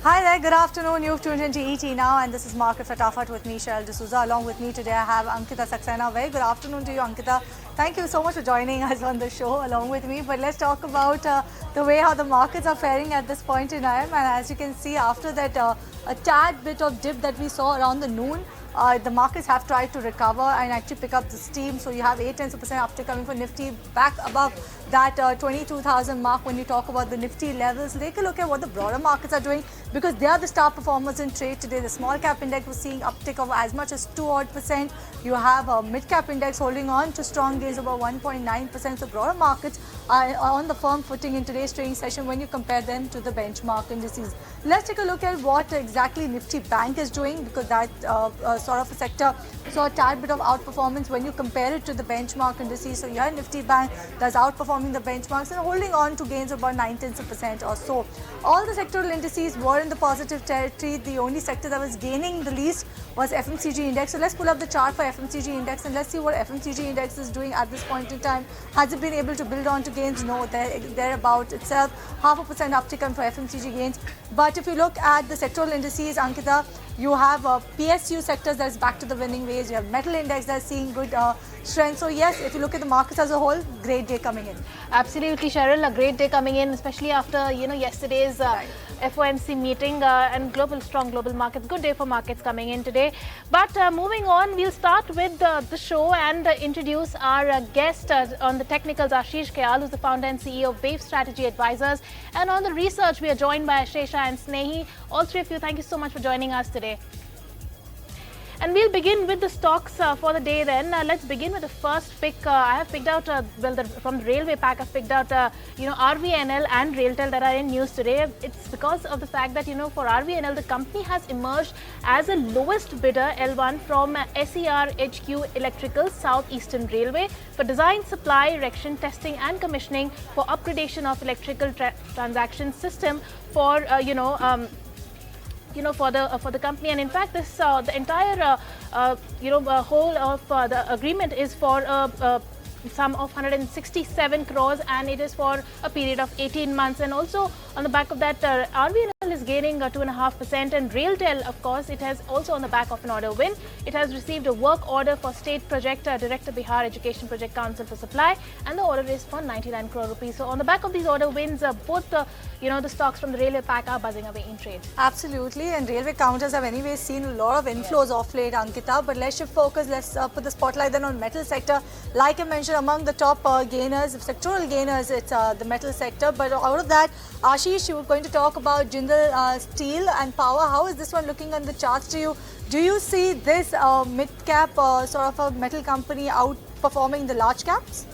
Hi there, good afternoon. You've tuned into ET now, and this is Market Fatafat with me, Shail D'Souza. Along with me today, I have Ankita Saxena. Very good afternoon to you, Ankita. Thank you so much for joining us on the show along with me. But let's talk about the way how the markets are faring at this point in time. And as you can see, after that a tad bit of dip that we saw around the noon, the markets have tried to recover and actually pick up the steam. So you have 8-10% uptick coming for Nifty back above that 22,000 mark when you talk about the Nifty levels. Take a look at what the broader markets are doing because they are the star performers in trade today. The small cap index was seeing uptick of as much as 2%. You have a mid cap index holding on to strong gains about 1.9%. So broader markets are on the firm footing in today's trading session when you compare them to the benchmark indices. Let's take a look at what exactly Nifty Bank is doing because that sort of a sector saw a tad bit of outperformance when you compare it to the benchmark indices. So your Nifty Bank that's outperforming the benchmarks and holding on to gains of about 9-10% or so. All the sectoral indices were in the positive territory. The only sector that was gaining the least was FMCG index. So let's pull up the chart for FMCG index and let's see what FMCG index is doing at this point in time. Has it been able to build on to gains? No, they're about itself. 0.5% uptick for FMCG gains. But if you look at the sectoral indices, Ankita, you have PSU sectors that is back to the winning ways. You have metal index that's seeing good strength. So yes, if you look at the markets as a whole, great day coming in. Absolutely, Cheryl, a great day coming in, especially after yesterday's FOMC meeting and strong global markets. Good day for markets coming in today. But moving on, we'll start with the show and introduce our guest on the technicals, Ashish Kyal, who's the founder and CEO of Wave Strategy Advisors. And on the research, we are joined by Ashesha and Snehi. All three of you, thank you so much for joining us today. And we'll begin with the stocks for the day then. Let's begin with the first pick. I have picked out, from the railway pack, I've picked out, RVNL and Railtel that are in news today. It's because of the fact that, for RVNL, the company has emerged as a lowest bidder, L1, from SER HQ Electrical Southeastern Railway for design, supply, erection, testing and commissioning for upgradation of electrical transaction system for, for the company. And in fact, this the entire whole of the agreement is for sum of 167 crores and it is for a period of 18 months. And also on the back of that, RVNL is gaining 2.5%, and Railtel, of course, it has also on the back of an order win. It has received a work order for State Project Director Bihar Education Project Council for supply, and the order is for 99 crore rupees. So on the back of these order wins, both the the stocks from the railway pack are buzzing away in trade. Absolutely, and railway counters have anyway seen a lot of inflows off late, Ankita. But let's shift focus. Let's put the spotlight then on metal sector. Like I mentioned, among the top gainers, sectoral gainers, it's the metal sector. But out of that, Ashish, you were going to talk about Jindal Steel and Power. How is this one looking on the charts to you? Do you see this mid-cap sort of a metal company outperforming the large caps?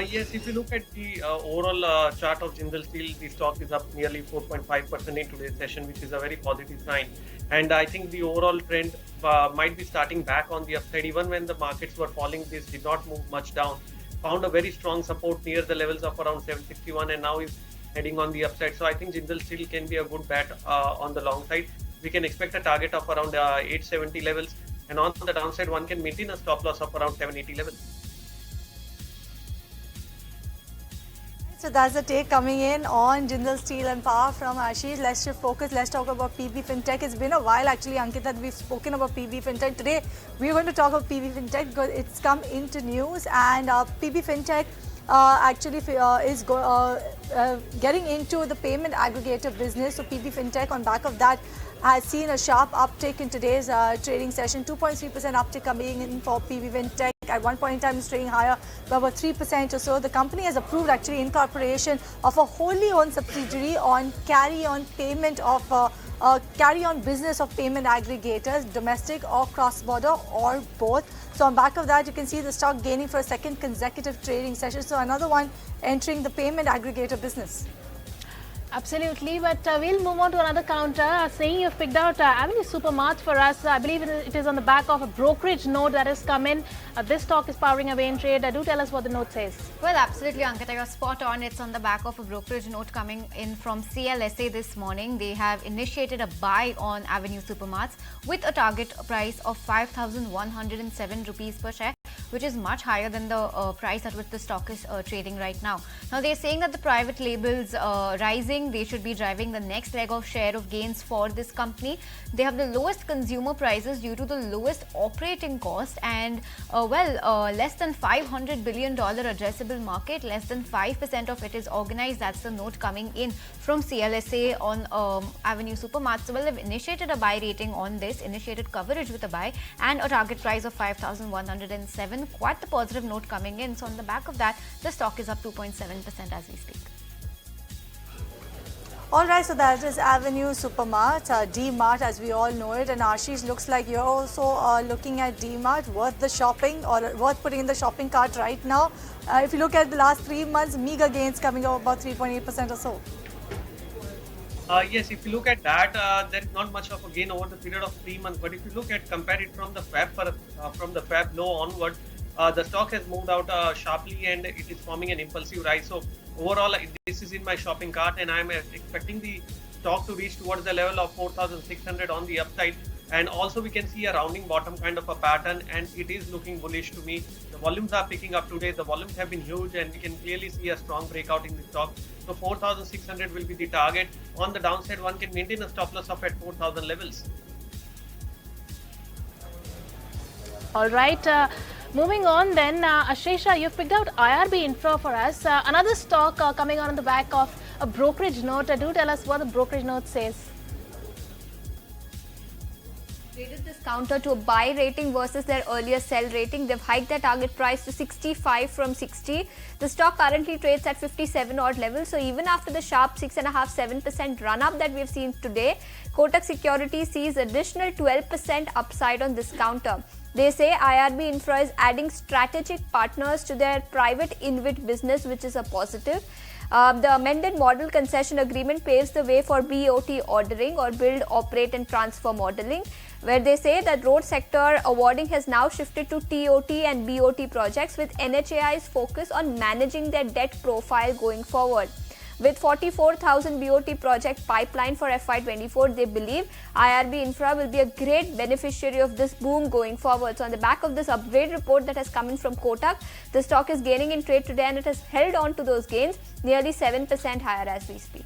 Yes, if you look at the overall chart of Jindal Steel, the stock is up nearly 4.5% in today's session, which is a very positive sign. And I think the overall trend might be starting back on the upside. Even when the markets were falling, this did not move much down. Found a very strong support near the levels of around 761 and now is heading on the upside. So I think Jindal Steel can be a good bet on the long side. We can expect a target of around 870 levels, and on the downside, one can maintain a stop loss of around 780 levels. So that's the take coming in on Jindal Steel and Power from Ashish. Let's shift focus. Let's talk about PB Fintech. It's been a while actually, Ankita, that we've spoken about PB Fintech. Today, we're going to talk about PB Fintech because it's come into news, and PB Fintech actually is getting into the payment aggregator business. So PB Fintech on back of that has seen a sharp uptick in today's trading session. 2.3% uptick coming in for PB Fintech. At one point in time, it's trading higher by about 3% or so. The company has approved actually incorporation of a wholly owned subsidiary on carry-on payment of carry-on business of payment aggregators, domestic or cross-border or both. So on back of that, you can see the stock gaining for a second consecutive trading session. So another one entering the payment aggregator business. Absolutely, but we'll move on to another counter. Saying you've picked out Avenue Supermarts for us. I believe it is on the back of a brokerage note that has come in. This stock is powering away in trade. Do tell us what the note says. Well, absolutely, Ankita, you're spot on. It's on the back of a brokerage note coming in from CLSA this morning. They have initiated a buy on Avenue Supermarts with a target price of 5,107 rupees per share, which is much higher than the price at which the stock is trading right now. Now, they're saying that the private labels rising think they should be driving the next leg of share of gains for this company. They have the lowest consumer prices due to the lowest operating cost and less than $500 billion addressable market. Less than 5% of it is organized. That's the note coming in from CLSA on Avenue Supermarts. So, well, they've initiated a buy rating on this, initiated coverage with a buy and a target price of 5,107. Quite the positive note coming in. So, on the back of that, the stock is up 2.7% as we speak. All right, so that is Avenue Supermart, D-Mart as we all know it. And Ashish, looks like you're also looking at D-Mart, worth the shopping or worth putting in the shopping cart right now. If you look at the last 3 months, meager gains coming up about 3.8% or so. Yes, if you look at that, there is not much of a gain over the period of 3 months. But if you look at compare it from the Feb low onward, the stock has moved out sharply and it is forming an impulsive rise. So overall, this is in my shopping cart, and I am expecting the stock to reach towards the level of 4,600 on the upside. And also we can see a rounding bottom kind of a pattern, and it is looking bullish to me. The volumes are picking up today. The volumes have been huge, and we can clearly see a strong breakout in the stock. So 4,600 will be the target. On the downside, one can maintain a stop loss of at 4,000 levels. All right. Moving on then, Ashish, you've picked out IRB Infra for us. Another stock coming on the back of a brokerage note. Do tell us what the brokerage note says. Rated this counter to a buy rating versus their earlier sell rating. They've hiked their target price to 65 from 60. The stock currently trades at 57 odd levels. So even after the sharp 6.5-7% run up that we've seen today, Kotak Securities sees additional 12% upside on this counter. They say IRB Infra is adding strategic partners to their private InvIT business, which is a positive. The amended model concession agreement paves the way for BOT ordering or build, operate and transfer modeling, where they say that road sector awarding has now shifted to TOT and BOT projects, with NHAI's focus on managing their debt profile going forward. With 44,000 BOT project pipeline for FY24, they believe IRB Infra will be a great beneficiary of this boom going forward. So on the back of this upgrade report that has come in from Kotak, the stock is gaining in trade today and it has held on to those gains, nearly 7% higher as we speak.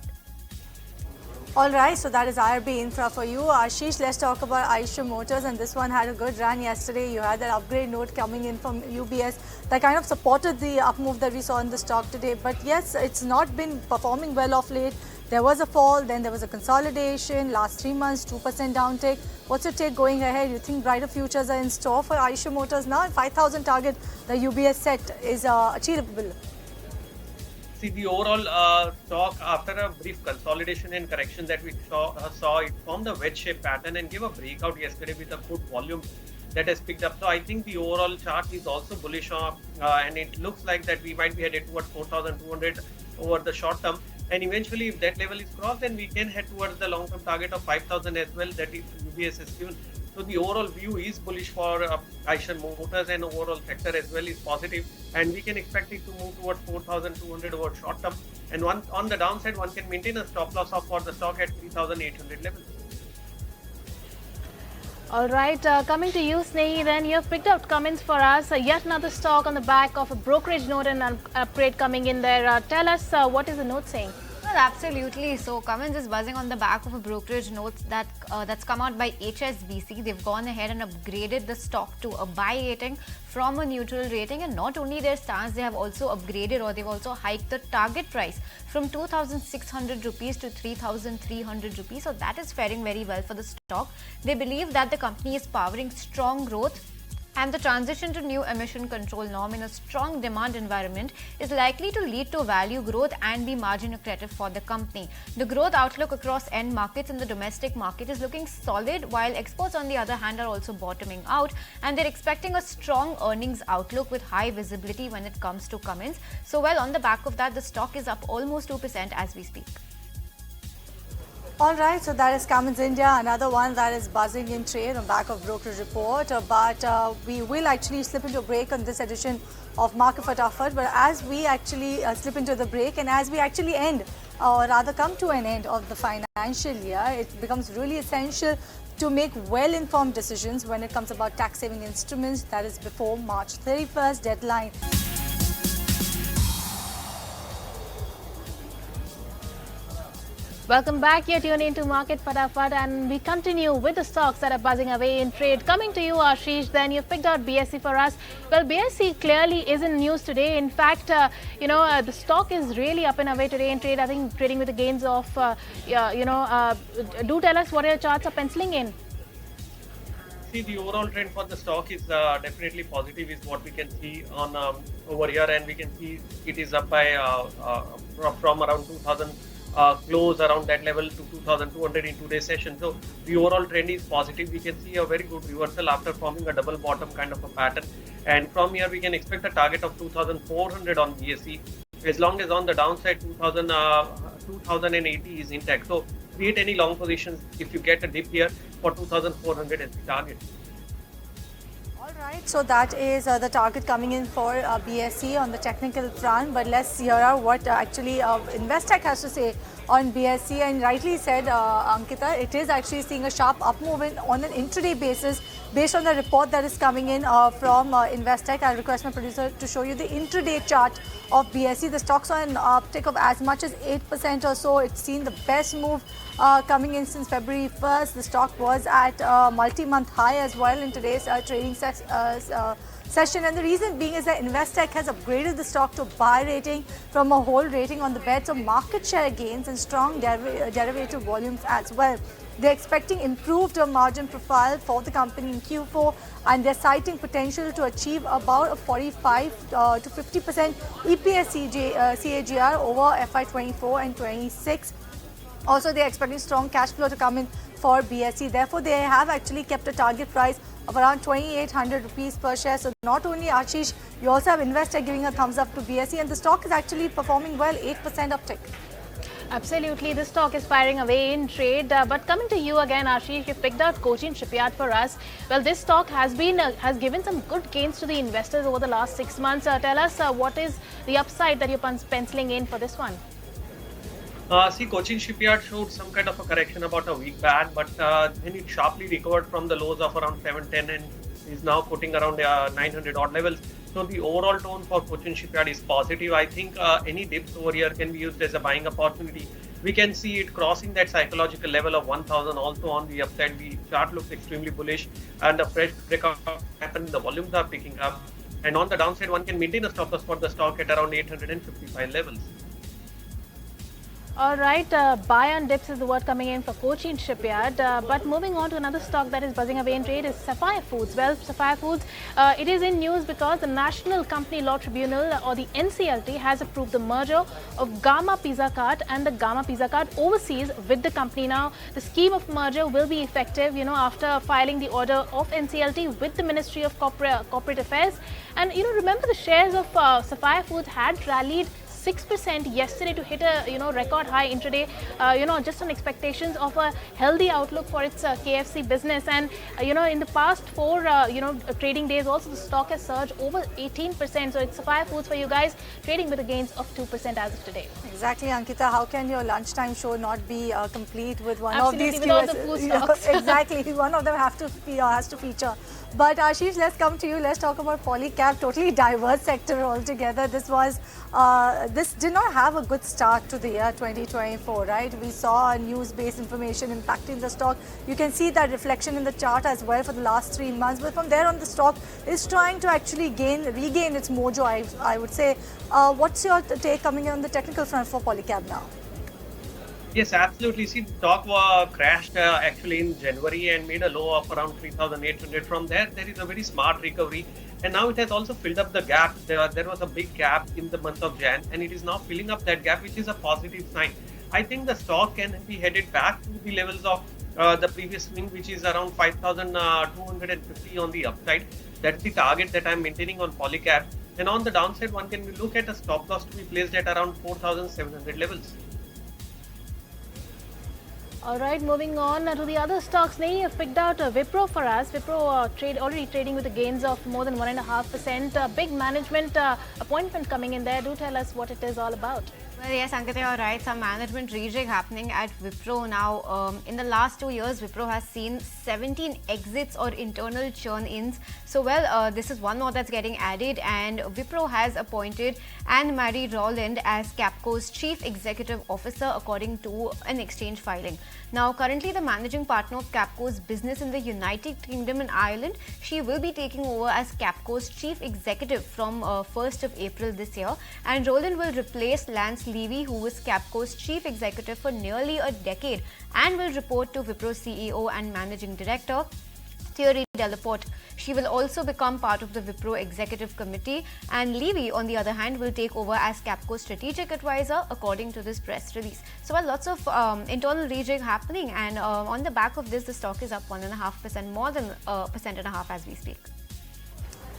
All right, so that is IRB Infra for you. Ashish, let's talk about Eicher Motors, and this one had a good run yesterday. You had that upgrade note coming in from UBS that kind of supported the up move that we saw in the stock today. But yes, it's not been performing well of late. There was a fall, then there was a consolidation. Last 3 months, 2% downtick. What's your take going ahead? You think brighter futures are in store for Eicher Motors now? 5,000 target the UBS set is achievable. See, the overall stock, after a brief consolidation and correction that we saw it formed a wedge-shaped pattern and gave a breakout yesterday with a good volume that has picked up. So I think the overall chart is also bullish on, and it looks like that we might be headed towards 4,200 over the short term. And eventually, if that level is crossed, then we can head towards the long-term target of 5,000 as well that UBS has given. So the overall view is bullish for Eicher Motors, and overall sector as well is positive, and we can expect it to move towards 4,200 over short term. And on the downside, one can maintain a stop loss for the stock at 3,800 levels. All right, coming to you, Snehi, then you have picked out Cummins for us. Yet another stock on the back of a brokerage note and an upgrade coming in there. Tell us what is the note saying? Well, absolutely. So Cummins is buzzing on the back of a brokerage note that's come out by HSBC. They've gone ahead and upgraded the stock to a buy rating from a neutral rating, and not only their stance, they have also upgraded, or they've also hiked the target price from 2,600 rupees to 3,300 rupees. So that is faring very well for the stock. They believe that the company is powering strong growth, and the transition to new emission control norm in a strong demand environment is likely to lead to value growth and be margin accretive for the company. The growth outlook across end markets in the domestic market is looking solid, while exports on the other hand are also bottoming out, and they're expecting a strong earnings outlook with high visibility when it comes to Cummins. So well, on the back of that, the stock is up almost 2% as we speak. All right, so that is Cummins India, another one that is buzzing in trade on back of brokerage report. But we will actually slip into a break on this edition of Market Fatafat. But as we actually slip into the break, and as we actually end, or rather come to an end of the financial year, it becomes really essential to make well-informed decisions when it comes about tax-saving instruments. That is before March 31st deadline. Welcome back. You're tuned into Market Fatafat, and we continue with the stocks that are buzzing away in trade. Coming to you, Ashish, then you've picked out BSE for us. Well, BSE clearly is in news today. In fact, the stock is really up and away today in trade. I think trading with the gains of, do tell us what your charts are penciling in. See, the overall trend for the stock is definitely positive, is what we can see on over here, and we can see it is up by from around 2000. Close around that level to 2200 in today's session. So the overall trend is positive. We can see a very good reversal after forming a double bottom kind of a pattern. And from here, we can expect a target of 2400 on BSE, as long as on the downside 2080 is intact. So create any long positions if you get a dip here for 2400 as the target. Right, so that is the target coming in for BSE on the technical front. But let's hear out what actually Investec has to say on BSE. And rightly said, Ankita, it is actually seeing a sharp up movement on an intraday basis based on the report that is coming in from Investec. I'll request my producer to show you the intraday chart of BSE. The stocks are an uptick of as much as 8% or so. It's seen the best move coming in since February 1st. The stock was at multi-month high as well in today's trading session, and the reason being is that Investec has upgraded the stock to buy rating from a hold rating on the bets of market share gains and strong derivative volumes as well. They're expecting improved margin profile for the company in Q4, and they're citing potential to achieve about a 45 to 50% EPS CAGR over FY24 and 26. Also, they're expecting strong cash flow to come in for BSE. Therefore, they have actually kept a target price of around 2,800 rupees per share. So not only Ashish, you also have Investec giving a thumbs up to BSE, and the stock is actually performing well, 8% uptick. Absolutely, this stock is firing away in trade. But coming to you again, Ashish, you picked out Cochin Shipyard for us. Well, this stock has given some good gains to the investors over the last 6 months. Tell us what is the upside that you're penciling in for this one? See, Cochin Shipyard showed some kind of a correction about a week back, but then it sharply recovered from the lows of around 710 and is now putting around 900 odd levels. So the overall tone for Cochin Shipyard is positive. I think any dips over here can be used as a buying opportunity. We can see it crossing that psychological level of 1000 also on the upside. The chart looks extremely bullish, and a fresh breakout happened. The volumes are picking up, and on the downside, one can maintain a stop loss for the stock at around 855 levels. All right, buy on dips is the word coming in for Cochin Shipyard. But moving on to another stock that is buzzing away in trade is Sapphire Foods. Well, Sapphire Foods, it is in news because the National Company Law Tribunal, or the NCLT, has approved the merger of Gamma Pizza Cart and the Gamma Pizza Cart overseas with the company. Now, the scheme of merger will be effective, after filing the order of NCLT with the Ministry of Corporate Affairs. And, remember the shares of Sapphire Foods had rallied 6% yesterday to hit a record high intraday, just on expectations of a healthy outlook for its KFC business. And in the past 4 trading days also, the stock has surged over 18%. So it's Sapphire Foods for you guys, trading with a gains of 2% as of today. Exactly, Ankita. How can your lunchtime show not be complete with one Absolutely, of these with all the food stocks. Exactly, one of them has to feature. But Ashish, let's come to you. Let's talk about Polycab, totally diverse sector altogether. This did not have a good start to the year 2024, right? We saw news-based information impacting the stock. You can see that reflection in the chart as well for the last 3 months. But from there on, the stock is trying to actually regain its mojo, I would say. What's your take coming in on the technical front for Polycab now? Yes, absolutely. See, the stock crashed actually in January and made a low of around 3,800. From there is a very smart recovery. And now it has also filled up the gap. There was a big gap in the month of Jan, and it is now filling up that gap, which is a positive sign. I think the stock can be headed back to the levels of the previous swing, which is around 5,250 on the upside. That's the target that I'm maintaining on Polycab. And on the downside, one can look at a stop loss to be placed at around 4,700 levels. All right, moving on to the other stocks. Nai, you've picked out Wipro for us. Wipro already trading with the gains of more than 1.5%. Big management appointment coming in there. Do tell us what it is all about. Well, yes, Ankita, you're right. Some management rejig happening at Wipro now. In the last 2 years, Wipro has seen 17 exits or internal churn-ins. So, well, this is one more that's getting added, and Wipro has appointed Anne-Marie Rowland as Capco's Chief Executive Officer, according to an exchange filing. Now, currently the managing partner of Capco's business in the United Kingdom and Ireland, she will be taking over as Capco's Chief Executive from 1st of April this year, and Rowland will replace Lance Levy, who was Capco's Chief Executive for nearly a decade and will report to Wipro CEO and Managing Director Thierry Delaporte. She will also become part of the Wipro Executive Committee, and Levy, on the other hand, will take over as Capco's strategic advisor, according to this press release. So, while lots of internal rejig happening, and on the back of this, the stock is up 1.5%, more than 1.5% as we speak.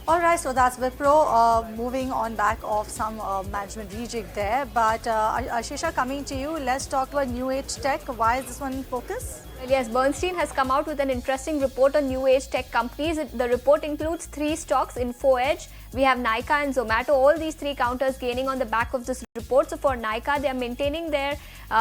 All right, so that's Wipro moving on back of some management rejig there. But Ashisha, coming to you, let's talk about new age tech. Why is this one in focus? Well, yes, Bernstein has come out with an interesting report on new age tech companies. The report includes 3 stocks: InfoEdge, we have Nykaa and Zomato. All these 3 counters gaining on the back of this report. So for Nykaa, they are maintaining their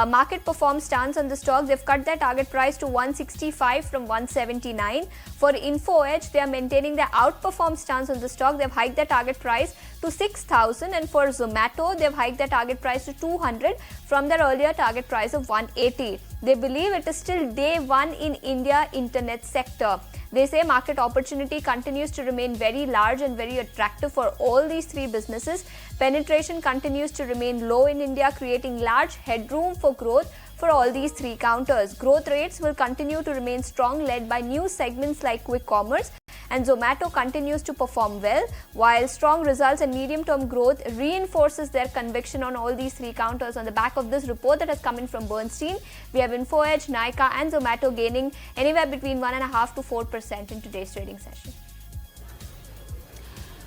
market perform stance on the stock. They've cut their target price to 165 from 179. For InfoEdge, they are maintaining their outperform stance on the stock. They've hiked their target price to 6,000, and for Zomato, they've hiked their target price to 200 from their earlier target price of 180. They believe it is still day one in India internet sector. They say market opportunity continues to remain very large and very attractive for all these 3 businesses. Penetration continues to remain low in India, creating large headroom for growth for all these 3 counters. Growth rates will continue to remain strong, led by new segments like quick commerce, and Zomato continues to perform well, while strong results and medium-term growth reinforces their conviction on all these 3 counters. On the back of this report that has come in from Bernstein, we have InfoEdge, Nykaa and Zomato gaining anywhere between 1.5% to 4% in today's trading session.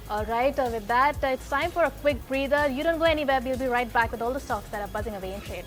All right, with that, it's time for a quick breather. You don't go anywhere. We'll be right back with all the stocks that are buzzing away in trade.